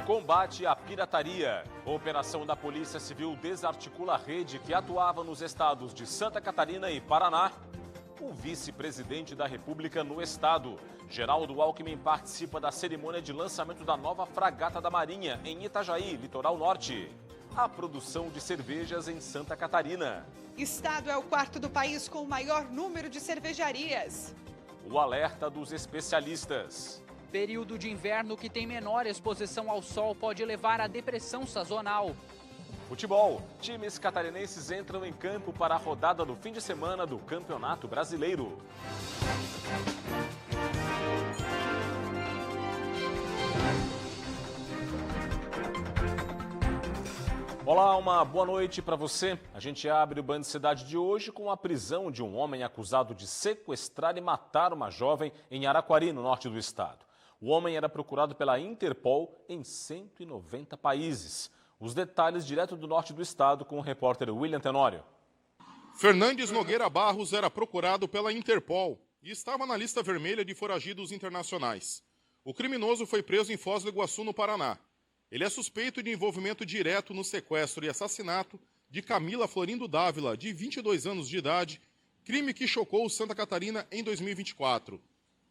Combate à pirataria. A operação da Polícia Civil desarticula a rede que atuava nos estados de Santa Catarina e Paraná. O vice-presidente da República no estado, Geraldo Alckmin, participa da cerimônia de lançamento da nova fragata da Marinha em Itajaí, litoral norte. A produção de cervejas em Santa Catarina. Estado é o quarto do país com o maior número de cervejarias. O alerta dos especialistas. Período de inverno que tem menor exposição ao sol pode levar à depressão sazonal. Futebol. Times catarinenses entram em campo para a rodada do fim de semana do Campeonato Brasileiro. Olá, uma boa noite para você. A gente abre o Band Cidade de hoje com a prisão de um homem acusado de sequestrar e matar uma jovem em Araquari, no norte do estado. O homem era procurado pela Interpol em 190 países. Os detalhes direto do norte do estado com o repórter William Tenório. Fernandes Nogueira Barros era procurado pela Interpol e estava na lista vermelha de foragidos internacionais. O criminoso foi preso em Foz do Iguaçu, no Paraná. Ele é suspeito de envolvimento direto no sequestro e assassinato de Camila Florindo Dávila, de 22 anos de idade, crime que chocou Santa Catarina em 2024.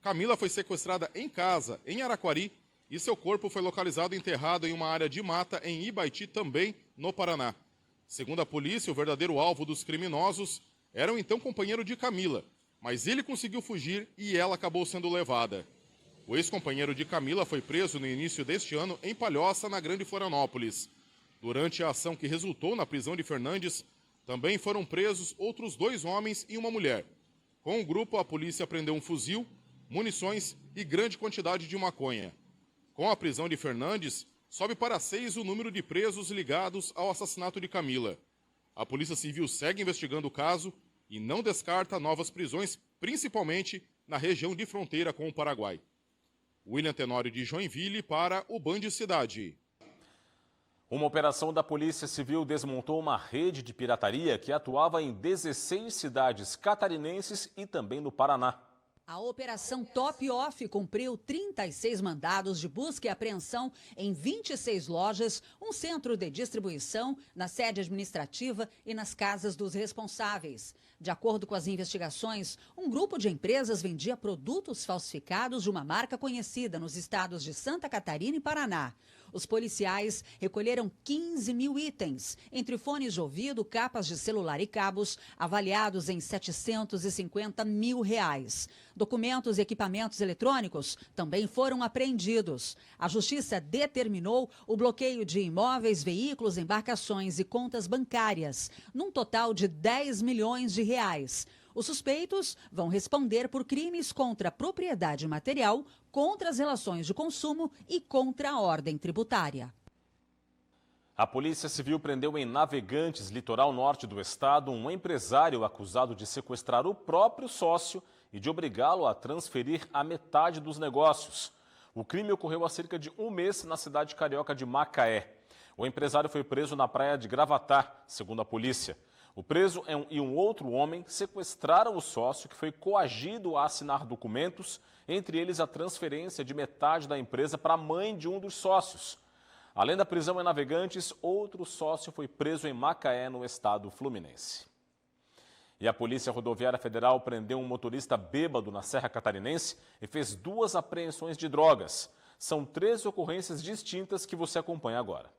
Camila foi sequestrada em casa, em Araquari, e seu corpo foi localizado enterrado em uma área de mata em Ibaiti, também no Paraná. Segundo a polícia, o verdadeiro alvo dos criminosos era o então companheiro de Camila, mas ele conseguiu fugir e ela acabou sendo levada. O ex-companheiro de Camila foi preso no início deste ano em Palhoça, na Grande Florianópolis. Durante a ação que resultou na prisão de Fernandes, também foram presos outros 2 homens e uma mulher. Com o grupo, a polícia apreendeu um fuzil, munições e grande quantidade de maconha. Com a prisão de Fernandes, sobe para 6 o número de presos ligados ao assassinato de Camila. A Polícia Civil segue investigando o caso e não descarta novas prisões, principalmente na região de fronteira com o Paraguai. William Tenório, de Joinville, para o Band Cidade. Uma operação da Polícia Civil desmontou uma rede de pirataria que atuava em 16 cidades catarinenses e também no Paraná. A Operação Top Off cumpriu 36 mandados de busca e apreensão em 26 lojas, um centro de distribuição, na sede administrativa e nas casas dos responsáveis. De acordo com as investigações, um grupo de empresas vendia produtos falsificados de uma marca conhecida nos estados de Santa Catarina e Paraná. Os policiais recolheram 15 mil itens, entre fones de ouvido, capas de celular e cabos, avaliados em R$750 mil. Documentos e equipamentos eletrônicos também foram apreendidos. A Justiça determinou o bloqueio de imóveis, veículos, embarcações e contas bancárias, num total de R$10 milhões. Os suspeitos vão responder por crimes contra a propriedade material, contra as relações de consumo e contra a ordem tributária. A Polícia Civil prendeu em Navegantes, litoral norte do estado, um empresário acusado de sequestrar o próprio sócio e de obrigá-lo a transferir a metade dos negócios. O crime ocorreu há cerca de um mês na cidade carioca de Macaé. O empresário foi preso na praia de Gravatá, segundo a polícia. O preso e um outro homem sequestraram o sócio, que foi coagido a assinar documentos, entre eles a transferência de metade da empresa para a mãe de um dos sócios. Além da prisão em Navegantes, outro sócio foi preso em Macaé, no estado fluminense. E a Polícia Rodoviária Federal prendeu um motorista bêbado na Serra Catarinense e fez 2 apreensões de drogas. São 3 ocorrências distintas que você acompanha agora.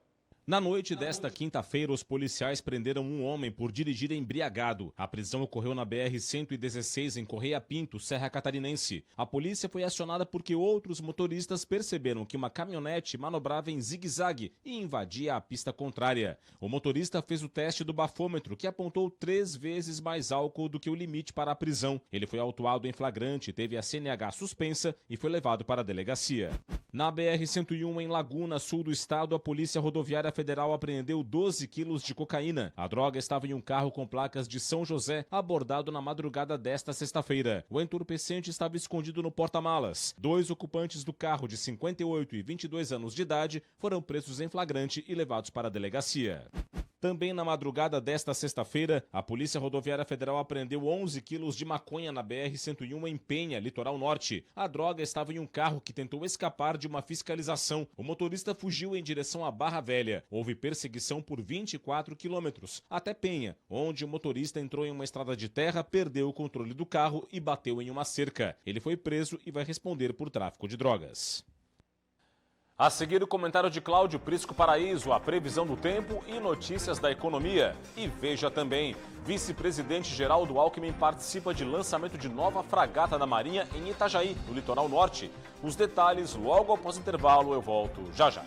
Na noite desta quinta-feira, os policiais prenderam um homem por dirigir embriagado. A prisão ocorreu na BR-116, em Correia Pinto, Serra Catarinense. A polícia foi acionada porque outros motoristas perceberam que uma caminhonete manobrava em zigue-zague e invadia a pista contrária. O motorista fez o teste do bafômetro, que apontou 3 vezes mais álcool do que o limite para a prisão. Ele foi autuado em flagrante, teve a CNH suspensa e foi levado para a delegacia. Na BR-101, em Laguna, sul do estado, a Polícia Rodoviária Federal apreendeu 12 quilos de cocaína. A droga estava em um carro com placas de São José, abordado na madrugada desta sexta-feira. O entorpecente estava escondido no porta-malas. 2 ocupantes do carro, de 58 e 22 anos de idade, foram presos em flagrante e levados para a delegacia. Também na madrugada desta sexta-feira, a Polícia Rodoviária Federal apreendeu 11 quilos de maconha na BR-101 em Penha, litoral norte. A droga estava em um carro que tentou escapar de uma fiscalização. O motorista fugiu em direção à Barra Velha. Houve perseguição por 24 quilômetros, até Penha, onde o motorista entrou em uma estrada de terra, perdeu o controle do carro e bateu em uma cerca. Ele foi preso e vai responder por tráfico de drogas. A seguir, o comentário de Cláudio Prisco Paraíso, a previsão do tempo e notícias da economia. E veja também, vice-presidente Geraldo Alckmin participa de lançamento de nova fragata da Marinha em Itajaí, no litoral norte. Os detalhes logo após o intervalo, eu volto já já.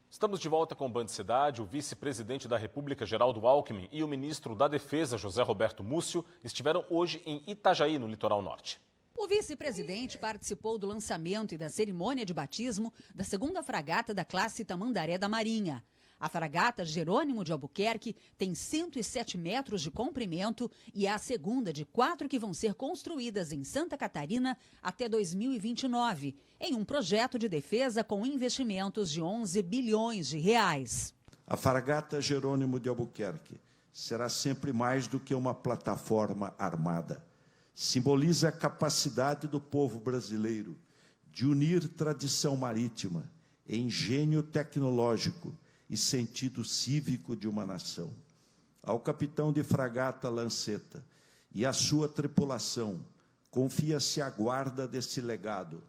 Estamos de volta com o Band Cidade. O vice-presidente da República, Geraldo Alckmin, e o ministro da Defesa, José Roberto Múcio, estiveram hoje em Itajaí, no litoral norte. O vice-presidente participou do lançamento e da cerimônia de batismo da segunda fragata da classe Tamandaré da Marinha. A fragata Jerônimo de Albuquerque tem 107 metros de comprimento e é a segunda de 4 que vão ser construídas em Santa Catarina até 2029, em um projeto de defesa com investimentos de 11 bilhões de reais. A fragata Jerônimo de Albuquerque será sempre mais do que uma plataforma armada. Simboliza a capacidade do povo brasileiro de unir tradição marítima, engenho tecnológico e sentido cívico de uma nação. Ao capitão de fragata Lanceta e à sua tripulação, confia-se a guarda desse legado,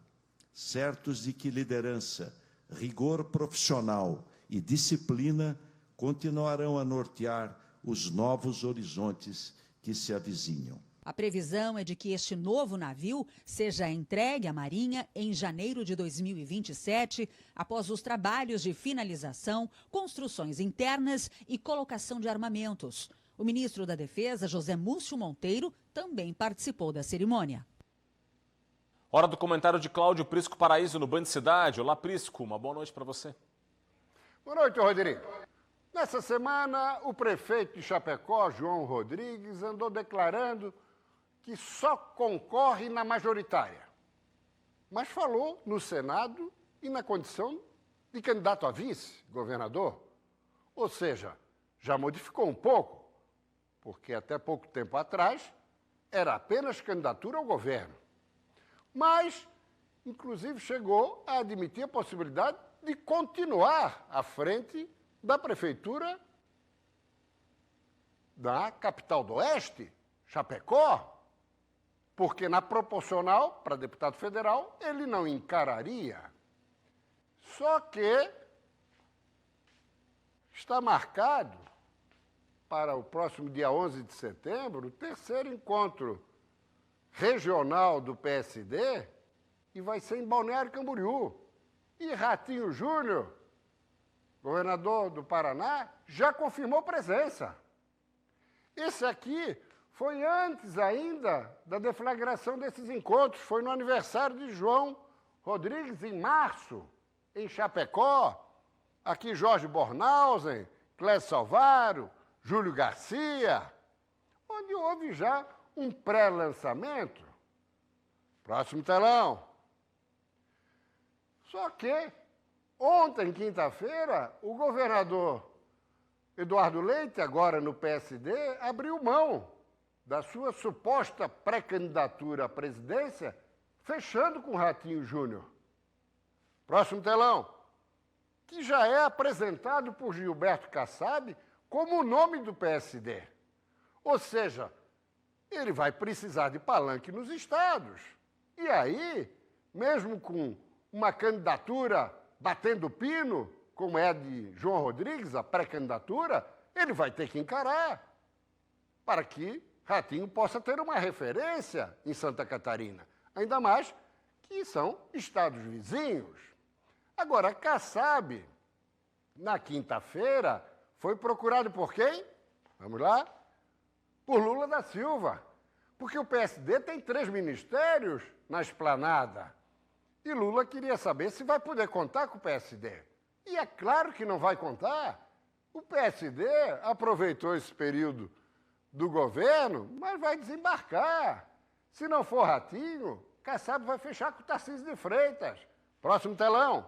certos de que liderança, rigor profissional e disciplina continuarão a nortear os novos horizontes que se avizinham. A previsão é de que este novo navio seja entregue à Marinha em janeiro de 2027, após os trabalhos de finalização, construções internas e colocação de armamentos. O ministro da Defesa, José Múcio Monteiro, também participou da cerimônia. Hora do comentário de Cláudio Prisco Paraíso no Band Cidade. Olá, Prisco, uma boa noite para você. Boa noite, Rodrigo. Nessa semana, o prefeito de Chapecó, João Rodrigues, andou declarando que só concorre na majoritária, mas falou no Senado e na condição de candidato a vice-governador. Ou seja, já modificou um pouco, porque até pouco tempo atrás era apenas candidatura ao governo. Mas, inclusive, chegou a admitir a possibilidade de continuar à frente da prefeitura da capital do Oeste, Chapecó, porque na proporcional, para deputado federal, ele não encararia. Só que está marcado para o próximo dia 11 de setembro o terceiro encontro regional do PSD e vai ser em Balneário Camboriú. E Ratinho Júnior, governador do Paraná, já confirmou presença. Esse aqui foi antes ainda da deflagração desses encontros, foi no aniversário de João Rodrigues, em março, em Chapecó. Aqui Jorge Bornhausen, Clécio Salvaro, Júlio Garcia, onde houve já um pré-lançamento. Próximo telão. Só que, ontem, quinta-feira, o governador Eduardo Leite, agora no PSD, abriu mão da sua suposta pré-candidatura à presidência, fechando com Ratinho Júnior. Próximo telão. Que já é apresentado por Gilberto Kassab como o nome do PSD. Ou seja, ele vai precisar de palanque nos estados. E aí, mesmo com uma candidatura batendo pino, como é a de João Rodrigues, a pré-candidatura, ele vai ter que encarar para que Ratinho possa ter uma referência em Santa Catarina. Ainda mais que são estados vizinhos. Agora, Kassab, na quinta-feira, foi procurado por quem? Vamos lá? Por Lula da Silva. Porque o PSD tem 3 ministérios na esplanada. E Lula queria saber se vai poder contar com o PSD. E é claro que não vai contar. O PSD aproveitou esse período do governo, mas vai desembarcar. Se não for Ratinho, Kassab vai fechar com o Tarcísio de Freitas. Próximo telão.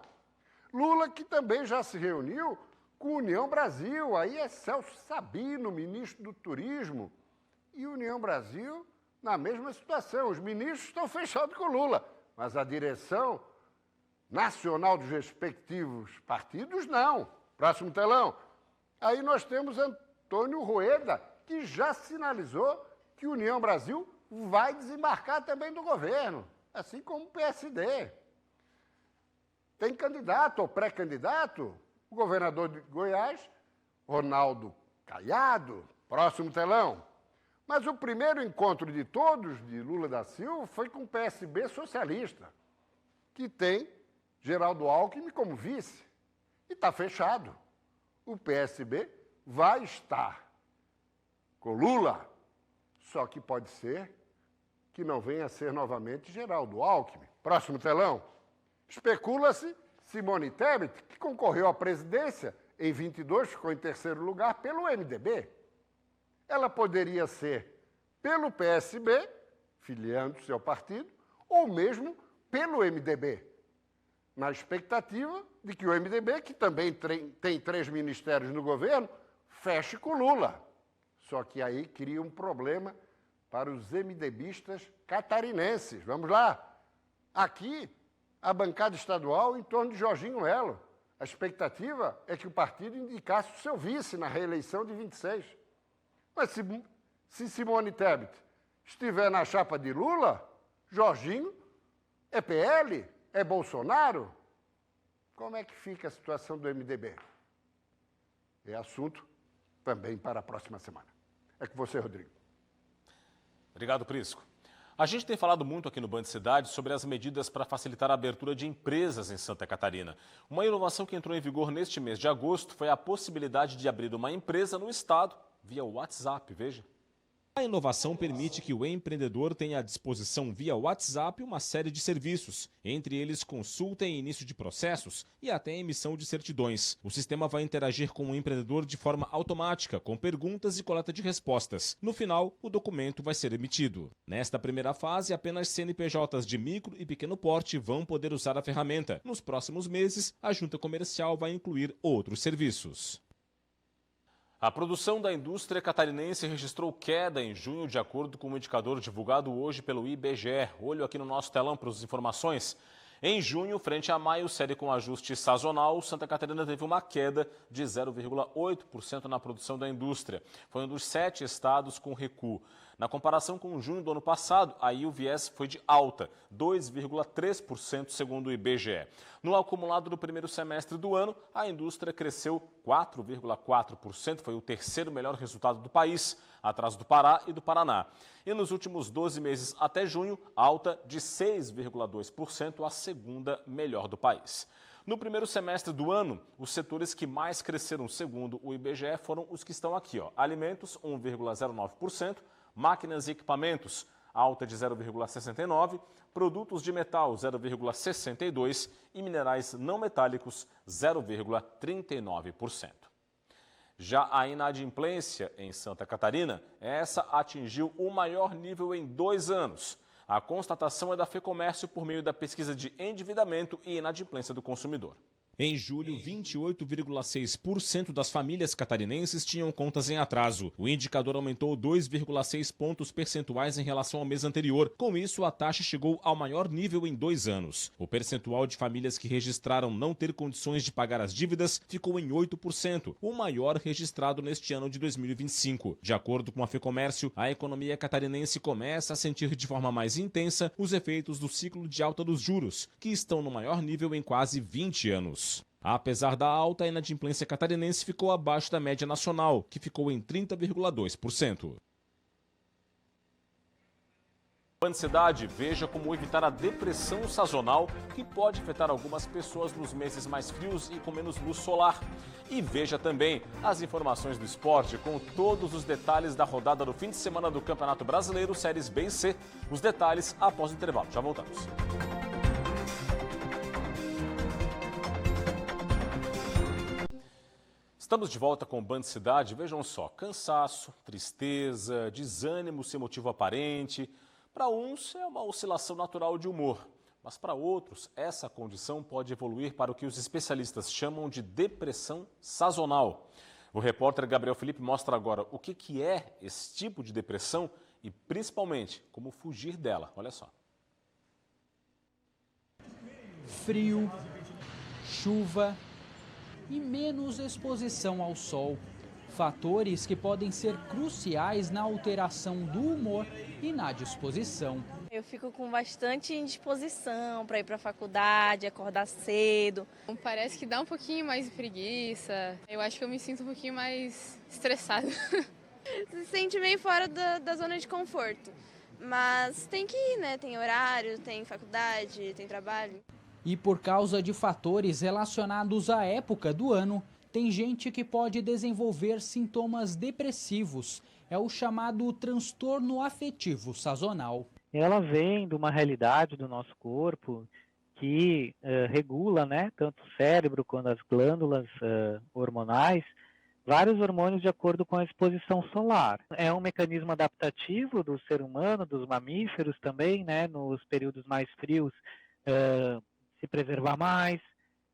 Lula, que também já se reuniu com União Brasil, aí é Celso Sabino, ministro do Turismo, e União Brasil na mesma situação. Os ministros estão fechados com Lula, mas a direção nacional dos respectivos partidos, não. Próximo telão. Aí nós temos Antônio Rueda, que já sinalizou que União Brasil vai desembarcar também do governo, assim como o PSD. Tem candidato ou pré-candidato, o governador de Goiás, Ronaldo Caiado, próximo telão. Mas o primeiro encontro de todos, de Lula da Silva, foi com o PSB socialista, que tem Geraldo Alckmin como vice. E está fechado. O PSB vai estar com Lula, só que pode ser que não venha a ser novamente Geraldo Alckmin. Próximo telão. Especula-se Simone Tebet, que concorreu à presidência em 22, ficou em terceiro lugar pelo MDB. Ela poderia ser pelo PSB, filiando-se ao partido, ou mesmo pelo MDB, na expectativa de que o MDB, que também tem 3 ministérios no governo, feche com Lula. Só que aí cria um problema para os MDBistas catarinenses. Vamos lá. Aqui, a bancada estadual em torno de Jorginho Melo. A expectativa é que o partido indicasse o seu vice na reeleição de 26. Mas se Simone Tebet estiver na chapa de Lula, Jorginho é PL, é Bolsonaro. Como é que fica a situação do MDB? É assunto também para a próxima semana. É com você, Rodrigo. Obrigado, Prisco. A gente tem falado muito aqui no Band Cidade sobre as medidas para facilitar a abertura de empresas em Santa Catarina. Uma inovação que entrou em vigor neste mês de agosto foi a possibilidade de abrir uma empresa no estado via WhatsApp, veja. A inovação permite que o empreendedor tenha à disposição via WhatsApp uma série de serviços, entre eles consulta e início de processos e até emissão de certidões. O sistema vai interagir com o empreendedor de forma automática, com perguntas e coleta de respostas. No final, o documento vai ser emitido. Nesta primeira fase, apenas CNPJs de micro e pequeno porte vão poder usar a ferramenta. Nos próximos meses, a junta comercial vai incluir outros serviços. A produção da indústria catarinense registrou queda em junho, de acordo com o indicador divulgado hoje pelo IBGE. Olho aqui no nosso telão para as informações. Em junho, frente a maio, série com ajuste sazonal, Santa Catarina teve uma queda de 0,8% na produção da indústria. Foi um dos 7 estados com recuo. Na comparação com junho do ano passado, aí o viés foi de alta, 2,3% segundo o IBGE. No acumulado do primeiro semestre do ano, a indústria cresceu 4,4%, foi o terceiro melhor resultado do país, atrás do Pará e do Paraná. E nos últimos 12 meses até junho, alta de 6,2%, a segunda melhor do país. No primeiro semestre do ano, os setores que mais cresceram segundo o IBGE foram os que estão aqui, alimentos 1,09%, máquinas e equipamentos, alta de 0,69%, produtos de metal, 0,62% e minerais não metálicos, 0,39%. Já a inadimplência em Santa Catarina, essa atingiu o maior nível em 2 anos. A constatação é da FEComércio por meio da pesquisa de endividamento e inadimplência do consumidor. Em julho, 28,6% das famílias catarinenses tinham contas em atraso. O indicador aumentou 2,6 pontos percentuais em relação ao mês anterior. Com isso, a taxa chegou ao maior nível em 2 anos. O percentual de famílias que registraram não ter condições de pagar as dívidas ficou em 8%, o maior registrado neste ano de 2025. De acordo com a FEComércio, a economia catarinense começa a sentir de forma mais intensa os efeitos do ciclo de alta dos juros, que estão no maior nível em quase 20 anos. Apesar da alta, a inadimplência catarinense ficou abaixo da média nacional, que ficou em 30,2%. Band Cidade, veja como evitar a depressão sazonal que pode afetar algumas pessoas nos meses mais frios e com menos luz solar. E veja também as informações do esporte com todos os detalhes da rodada do fim de semana do Campeonato Brasileiro, séries B e C. Os detalhes após o intervalo. Já voltamos. Estamos de volta com o Band Cidade. Vejam só, cansaço, tristeza, desânimo sem motivo aparente. Para uns é uma oscilação natural de humor, Mas para outros, essa condição pode evoluir para o que os especialistas chamam de depressão sazonal. O repórter Gabriel Felipe mostra agora o que é esse tipo de depressão e, principalmente, como fugir dela. Olha só. Frio, chuva e menos exposição ao sol. Fatores que podem ser cruciais na alteração do humor e na disposição. Eu fico com bastante indisposição para ir para a faculdade, acordar cedo. Parece que dá um pouquinho mais de preguiça. Eu acho que eu me sinto um pouquinho mais estressada. Se sente meio fora da zona de conforto. Mas tem que ir, né? Tem horário, tem faculdade, tem trabalho. E por causa de fatores relacionados à época do ano, tem gente que pode desenvolver sintomas depressivos. É o chamado transtorno afetivo sazonal. Ela vem de uma realidade do nosso corpo que regula, né, tanto o cérebro quanto as glândulas hormonais, vários hormônios de acordo com a exposição solar. É um mecanismo adaptativo do ser humano, dos mamíferos também, né, nos períodos mais frios, se preservar mais,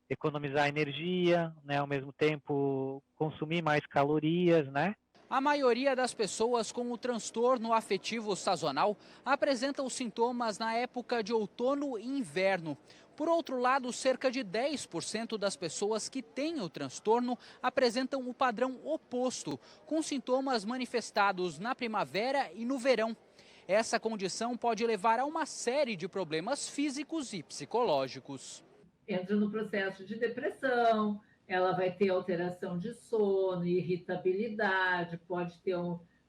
economizar energia, né, ao mesmo tempo consumir mais calorias, né? A maioria das pessoas com o transtorno afetivo sazonal apresenta os sintomas na época de outono e inverno. Por outro lado, cerca de 10% das pessoas que têm o transtorno apresentam o padrão oposto, com sintomas manifestados na primavera e no verão. Essa condição pode levar a uma série de problemas físicos e psicológicos. Entra no processo de depressão, ela vai ter alteração de sono, irritabilidade, pode ter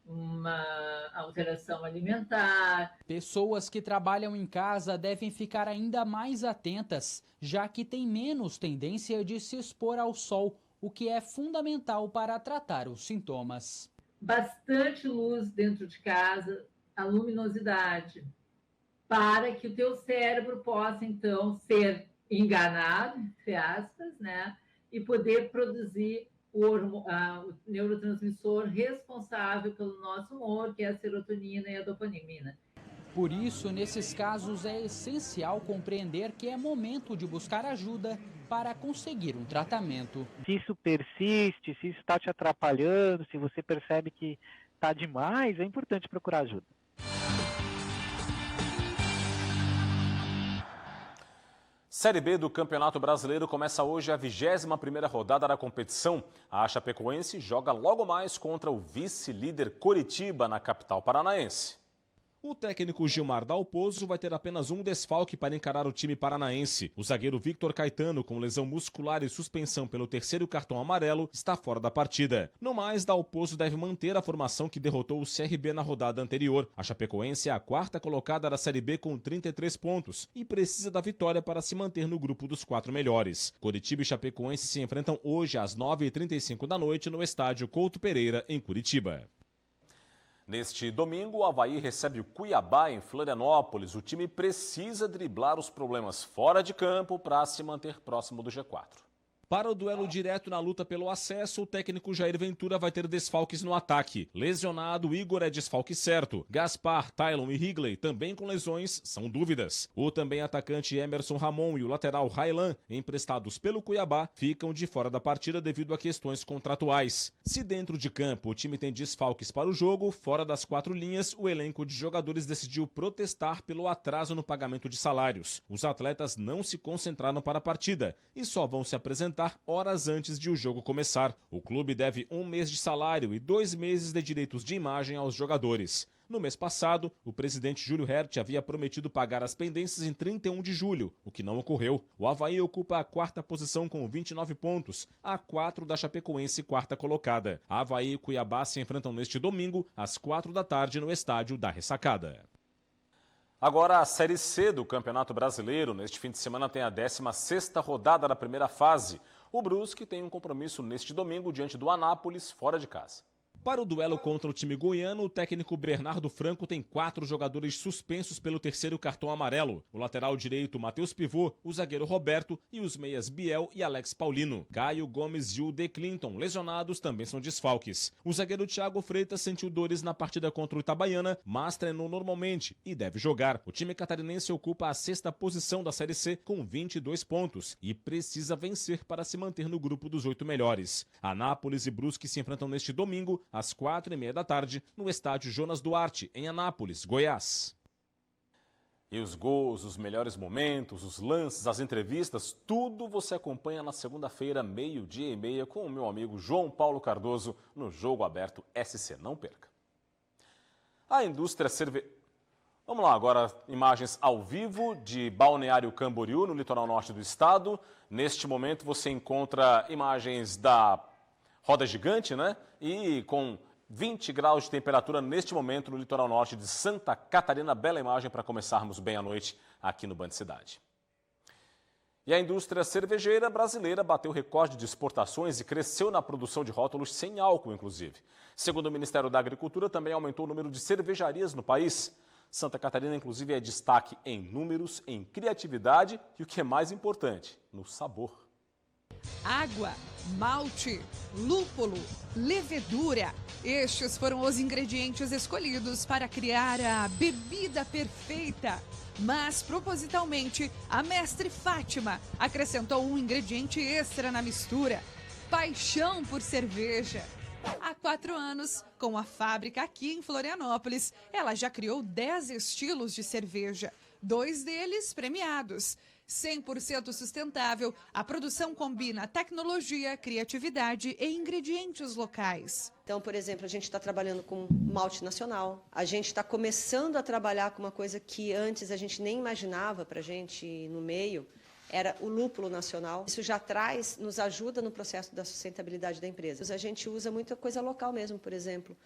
uma alteração alimentar. Pessoas que trabalham em casa devem ficar ainda mais atentas, já que têm menos tendência de se expor ao sol, o que é fundamental para tratar os sintomas. Bastante luz dentro de casa, a luminosidade, para que o teu cérebro possa, então, ser enganado, entre aspas, né? E poder produzir o neurotransmissor responsável pelo nosso humor, que é a serotonina e a dopamina. Por isso, nesses casos, é essencial compreender que é momento de buscar ajuda para conseguir um tratamento. Se isso persiste, se isso está te atrapalhando, se você percebe que está demais, é importante procurar ajuda. Série B do Campeonato Brasileiro começa hoje a 21ª rodada da competição. A Chapecoense joga logo mais contra o vice-líder Coritiba, na capital paranaense. O técnico Gilmar Dalpozo vai ter apenas um desfalque para encarar o time paranaense. O zagueiro Victor Caetano, com lesão muscular e suspensão pelo 3º cartão amarelo, está fora da partida. No mais, Dalpozo deve manter a formação que derrotou o CRB na rodada anterior. A Chapecoense é a 4ª colocada da Série B com 33 pontos e precisa da vitória para se manter no grupo dos 4 melhores. Coritiba e Chapecoense se enfrentam hoje às 9h35 da noite no estádio Couto Pereira, em Curitiba. Neste domingo, o Avaí recebe o Cuiabá em Florianópolis. O time precisa driblar os problemas fora de campo para se manter próximo do G4. Para o duelo direto na luta pelo acesso, o técnico Jair Ventura vai ter desfalques no ataque. Lesionado, Igor é desfalque certo. Gaspar, Tylon e Higley, também com lesões, são dúvidas. O também atacante Emerson Ramon e o lateral Railan, emprestados pelo Cuiabá, ficam de fora da partida devido a questões contratuais. Se dentro de campo o time tem desfalques para o jogo, fora das 4 linhas, o elenco de jogadores decidiu protestar pelo atraso no pagamento de salários. Os atletas não se concentraram para a partida e só vão se apresentar horas antes de o jogo começar. O clube deve 1 mês de salário e 2 meses de direitos de imagem aos jogadores. No mês passado, o presidente Júlio Herth havia prometido pagar as pendências em 31 de julho, o que não ocorreu. O Avaí ocupa a 4ª posição com 29 pontos, a 4 da Chapecoense, 4ª colocada. Avaí e Cuiabá se enfrentam neste domingo, às 4 da tarde, no estádio da Ressacada. Agora, a Série C do Campeonato Brasileiro. Neste fim de semana tem a 16ª rodada da primeira fase. O Brusque tem um compromisso neste domingo diante do Anápolis, fora de casa. Para o duelo contra o time goiano, o técnico Bernardo Franco tem 4 jogadores suspensos pelo 3º cartão amarelo. O lateral direito, Matheus Pivô, o zagueiro Roberto e os meias Biel e Alex Paulino. Caio Gomes e o De Clinton, lesionados, também são desfalques. O zagueiro Thiago Freitas sentiu dores na partida contra o Itabaiana, mas treinou normalmente e deve jogar. O time catarinense ocupa a 6ª posição da Série C com 22 pontos e precisa vencer para se manter no grupo dos 8 melhores. Anápolis e Brusque se enfrentam neste domingo, às 4h30 da tarde, no estádio Jonas Duarte, em Anápolis, Goiás. E os gols, os melhores momentos, os lances, as entrevistas, tudo você acompanha na segunda-feira, 12h30, com o meu amigo João Paulo Cardoso, no Jogo Aberto SC. Não perca. A indústria Vamos lá, agora imagens ao vivo de Balneário Camboriú, no litoral norte do estado. Neste momento você encontra imagens da roda gigante, né? E com 20 graus de temperatura neste momento no litoral norte de Santa Catarina. Bela imagem para começarmos bem a noite aqui no Band Cidade. E a indústria cervejeira brasileira bateu recorde de exportações e cresceu na produção de rótulos sem álcool, inclusive. Segundo o Ministério da Agricultura, também aumentou o número de cervejarias no país. Santa Catarina, inclusive, é destaque em números, em criatividade e, o que é mais importante, no sabor. Água, malte, lúpulo, levedura. Estes foram os ingredientes escolhidos para criar a bebida perfeita. Mas, propositalmente, a mestre Fátima acrescentou um ingrediente extra na mistura: paixão por cerveja. Há 4 anos, com a fábrica aqui em Florianópolis, ela já criou 10 estilos de cerveja, 2 deles premiados. 100% sustentável, a produção combina tecnologia, criatividade e ingredientes locais. Então, por exemplo, a gente está trabalhando com malte nacional. A gente está começando a trabalhar com uma coisa que antes a gente nem imaginava para a gente no meio, era o lúpulo nacional. Isso já nos ajuda no processo da sustentabilidade da empresa. A gente usa muita coisa local mesmo, por exemplo,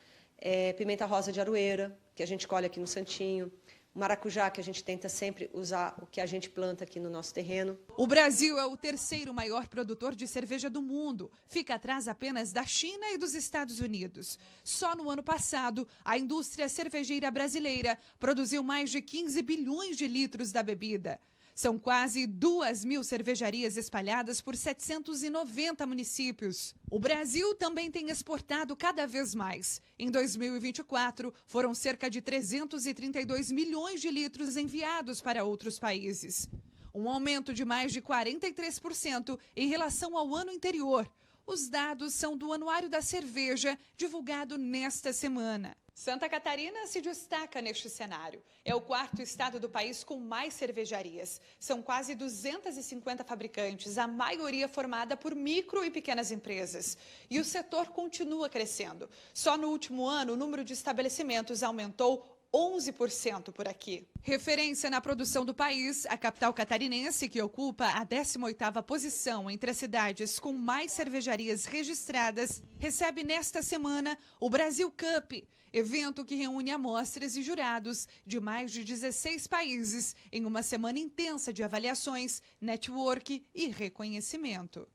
pimenta rosa de aroeira, que a gente colhe aqui no Santinho. Maracujá, que a gente tenta sempre usar o que a gente planta aqui no nosso terreno. O Brasil é o 3º maior produtor de cerveja do mundo. Fica atrás apenas da China e dos Estados Unidos. Só no ano passado, a indústria cervejeira brasileira produziu mais de 15 bilhões de litros da bebida. São quase 2.000 cervejarias espalhadas por 790 municípios. O Brasil também tem exportado cada vez mais. Em 2024, foram cerca de 332 milhões de litros enviados para outros países. Um aumento de mais de 43% em relação ao ano anterior. Os dados são do Anuário da Cerveja, divulgado nesta semana. Santa Catarina se destaca neste cenário. É o 4º estado do país com mais cervejarias. São quase 250 fabricantes, a maioria formada por micro e pequenas empresas. E o setor continua crescendo. Só no último ano, o número de estabelecimentos aumentou 11% por aqui. Referência na produção do país, a capital catarinense, que ocupa a 18ª posição entre as cidades com mais cervejarias registradas, recebe nesta semana o Brasil Cup, evento que reúne amostras e jurados de mais de 16 países em uma semana intensa de avaliações, network e reconhecimento.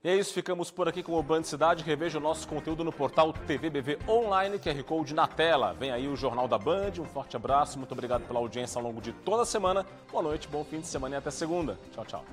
E é isso, ficamos por aqui com o Band Cidade. Reveja o nosso conteúdo no portal TVBV Online, QR Code na tela. Vem aí o Jornal da Band, um forte abraço, muito obrigado pela audiência ao longo de toda a semana. Boa noite, bom fim de semana e até segunda. Tchau, tchau.